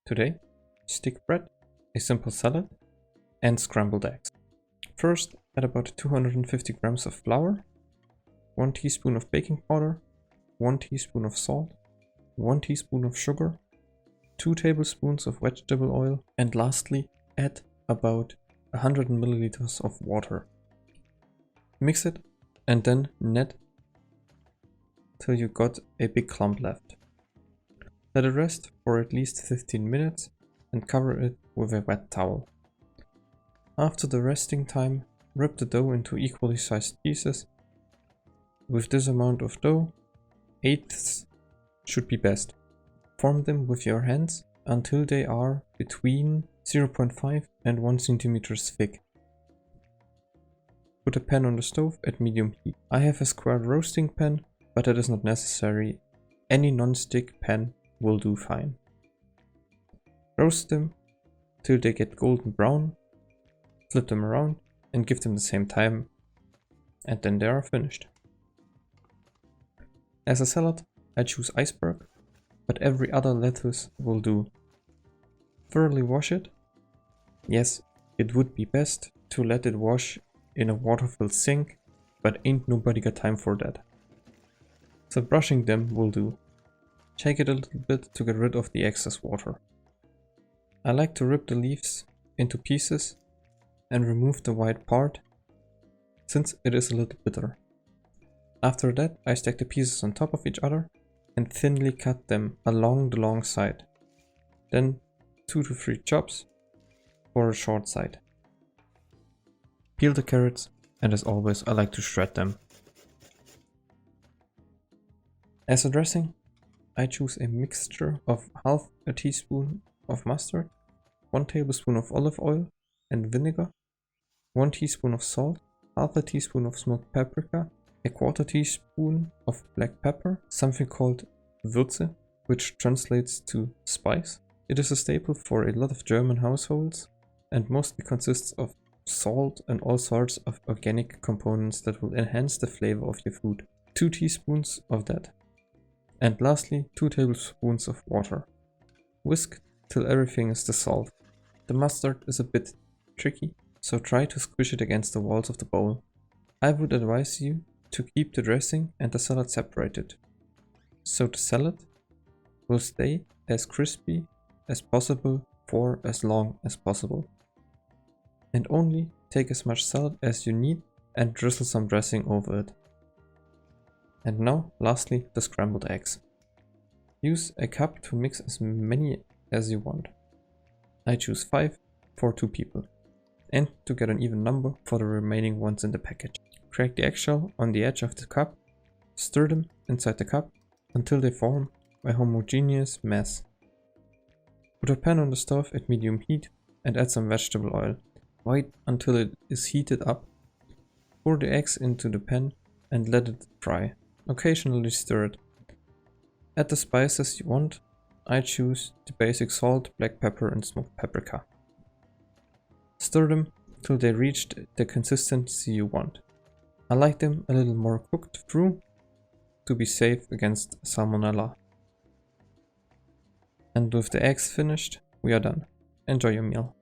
Today, stick bread, a simple salad, and scrambled eggs. First, add about 250 grams of flour, 1 teaspoon of baking powder, 1 teaspoon of salt, 1 teaspoon of sugar, 2 tablespoons of vegetable oil, and lastly, add about 100 milliliters of water. Mix it and then knead till you got a big clump left. Let it rest for at least 15 minutes and cover it with a wet towel. After the resting time, rip the dough into equally sized pieces. With this amount of dough, 1/8 should be best. Form them with your hands until they are between 0.5 and 1 cm thick. Put a pan on the stove at medium heat. I have a square roasting pan, but that is not necessary. Any non-stick pan will do fine. Roast them till they get golden brown, flip them around and give them the same time, and then they are finished. As a salad, I choose iceberg, but every other lettuce will do. Thoroughly wash it. Yes, it would be best to let it wash in a water-filled sink, but ain't nobody got time for that. So brushing them will do. Shake it a little bit to get rid of the excess water. I like to rip the leaves into pieces and remove the white part, since it is a little bitter. After that, I stack the pieces on top of each other and thinly cut them along the long side. Then 2 to 3 chops for a short side. Peel the carrots, and as always I like to shred them. As a dressing, I choose a mixture of half a teaspoon of mustard, 1 tablespoon of olive oil and vinegar, 1 teaspoon of salt, half a teaspoon of smoked paprika, a 1/4 teaspoon of black pepper, something called Würze, which translates to spice. It is a staple for a lot of German households and mostly consists of salt and all sorts of organic components that will enhance the flavor of your food. 2 teaspoons of that. And lastly, 2 tablespoons of water. Whisk till everything is dissolved. The mustard is a bit tricky, so try to squish it against the walls of the bowl. I would advise you to keep the dressing and the salad separated, so the salad will stay as crispy as possible for as long as possible. And only take as much salad as you need and drizzle some dressing over it. And now, lastly, the scrambled eggs. Use a cup to mix as many as you want. I choose 5 for 2 people, and to get an even number for the remaining ones in the package. Crack the eggshell on the edge of the cup, stir them inside the cup until they form a homogeneous mass. Put a pan on the stove at medium heat and add some vegetable oil. Wait until it is heated up. Pour the eggs into the pan and let it fry. Occasionally stir it. Add the spices you want. I choose the basic salt, black pepper and smoked paprika. Stir them till they reach the consistency you want. I like them a little more cooked through to be safe against salmonella. And with the eggs finished, we are done. Enjoy your meal.